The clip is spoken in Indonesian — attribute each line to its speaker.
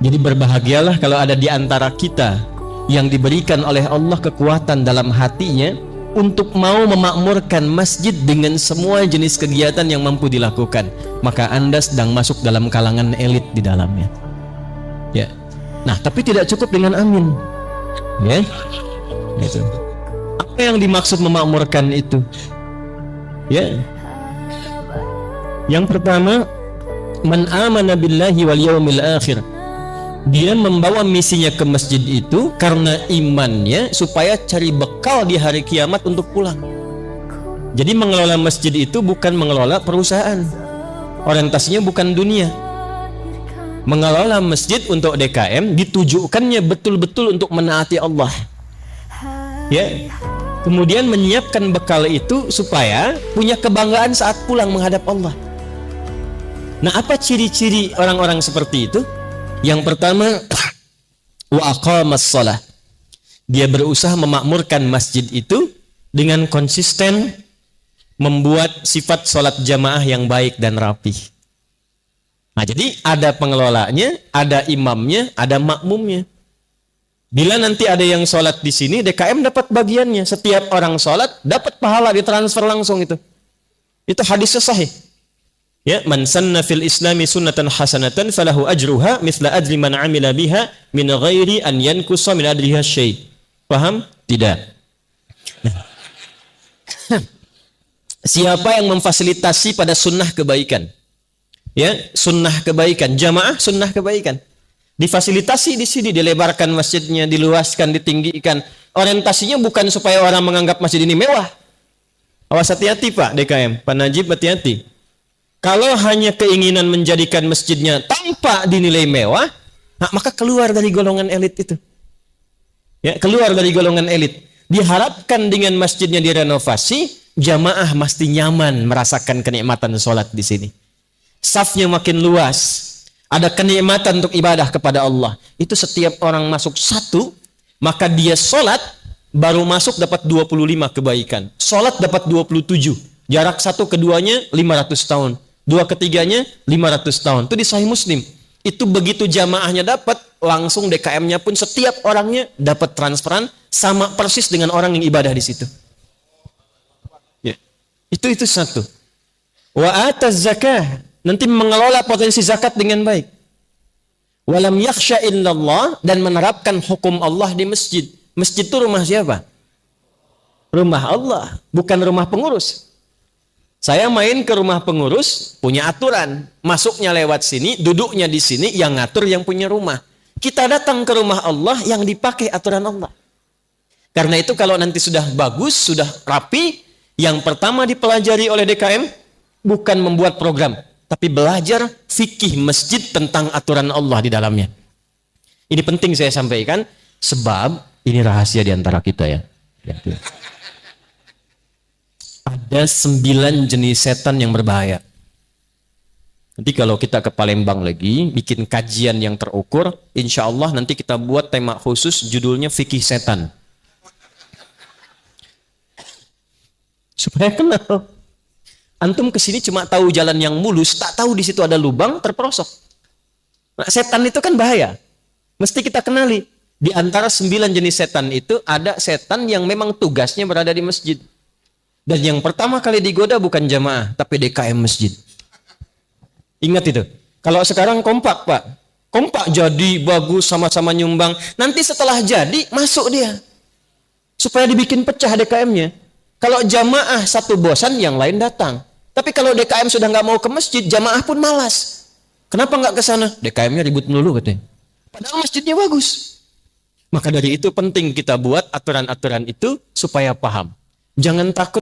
Speaker 1: Jadi berbahagialah kalau ada di antara kita yang diberikan oleh Allah kekuatan dalam hatinya untuk mau memakmurkan masjid dengan semua jenis kegiatan yang mampu dilakukan. Maka Anda sedang masuk dalam kalangan elit di dalamnya. Ya. Nah, tapi tidak cukup dengan amin. Ya. Gitu. Apa yang dimaksud memakmurkan itu? Ya. Yang pertama, man amana billahi wal yaumil akhir. Dia membawa misinya ke masjid itu karena imannya supaya cari bekal di hari kiamat untuk pulang. Jadi mengelola masjid itu bukan mengelola perusahaan. Orientasinya bukan dunia. Mengelola masjid untuk DKM ditujukannya betul-betul untuk menaati Allah. Ya. Kemudian menyiapkan bekal itu supaya punya kebanggaan saat pulang menghadap Allah. Nah, apa ciri-ciri orang-orang seperti itu? Yang pertama, wa aqamas shalah. Dia berusaha memakmurkan masjid itu dengan konsisten membuat sifat sholat jamaah yang baik dan rapi. Nah, jadi ada pengelolanya, ada imamnya, ada makmumnya. Bila nanti ada yang sholat di sini, DKM dapat bagiannya. Setiap orang sholat dapat pahala, ditransfer langsung itu. Itu hadisnya sahih. Ya, man sanna fil islami sunnatan hasanatan falahu ajruha mithla ajri man amila biha min ghairi an yankusa min ajriha syai'. Paham? Tidak. Nah. Siapa yang memfasilitasi pada sunnah kebaikan? Ya, sunnah kebaikan, jamaah sunnah kebaikan. Difasilitasi di sini, dilebarkan masjidnya, diluaskan, ditinggikan. Orientasinya bukan supaya orang menganggap masjid ini mewah. Awas hati-hati Pak DKM, Pak Najib hati-hati. Kalau hanya keinginan menjadikan masjidnya tanpa dinilai mewah, nah, maka keluar dari golongan elit itu. Ya, keluar dari golongan elit. Diharapkan dengan masjidnya direnovasi, jamaah mesti nyaman merasakan kenikmatan sholat di sini. Safnya makin luas, ada kenikmatan untuk ibadah kepada Allah. Itu setiap orang masuk satu, maka dia sholat baru masuk dapat 25 kebaikan. Sholat dapat 27. Jarak satu keduanya 500 tahun. Dua ketiganya 500 tahun. Itu di Sahih Muslim. Itu begitu jamaahnya dapat, langsung DKM-nya pun setiap orangnya dapat transferan sama persis dengan orang yang ibadah di situ. Ya. Itu satu. Wa ataz zakah, nanti mengelola potensi zakat dengan baik. Walam yakhsha illallah, dan menerapkan hukum Allah di masjid. Masjid itu rumah siapa? Rumah Allah, bukan rumah pengurus. Saya main ke rumah pengurus, punya aturan. Masuknya lewat sini, duduknya di sini, yang ngatur yang punya rumah. Kita datang ke rumah Allah yang dipakai aturan Allah. Karena itu kalau nanti sudah bagus, sudah rapi, yang pertama dipelajari oleh DKM, bukan membuat program, tapi belajar fikih masjid tentang aturan Allah di dalamnya. Ini penting saya sampaikan, sebab ini rahasia di antara kita ya. Ada 9 jenis setan yang berbahaya. Nanti kalau kita ke Palembang lagi, bikin kajian yang terukur, insya Allah nanti kita buat tema khusus judulnya fikih setan. Supaya kenal. Antum kesini cuma tahu jalan yang mulus, tak tahu di situ ada lubang, terperosok. Nah, setan itu kan bahaya. Mesti kita kenali. Di antara 9 jenis setan itu, ada setan yang memang tugasnya berada di masjid. Dan yang pertama kali digoda bukan jamaah, tapi DKM masjid. Ingat itu. Kalau sekarang kompak Pak. Kompak jadi, bagus, sama-sama nyumbang. Nanti setelah jadi, masuk dia. Supaya dibikin pecah DKM-nya. Kalau jamaah satu bosan, yang lain datang. Tapi kalau DKM sudah nggak mau ke masjid, jamaah pun malas. Kenapa nggak ke sana? DKM-nya ribut melulu katanya. Padahal masjidnya bagus. Maka dari itu penting kita buat aturan-aturan itu supaya paham. Jangan takut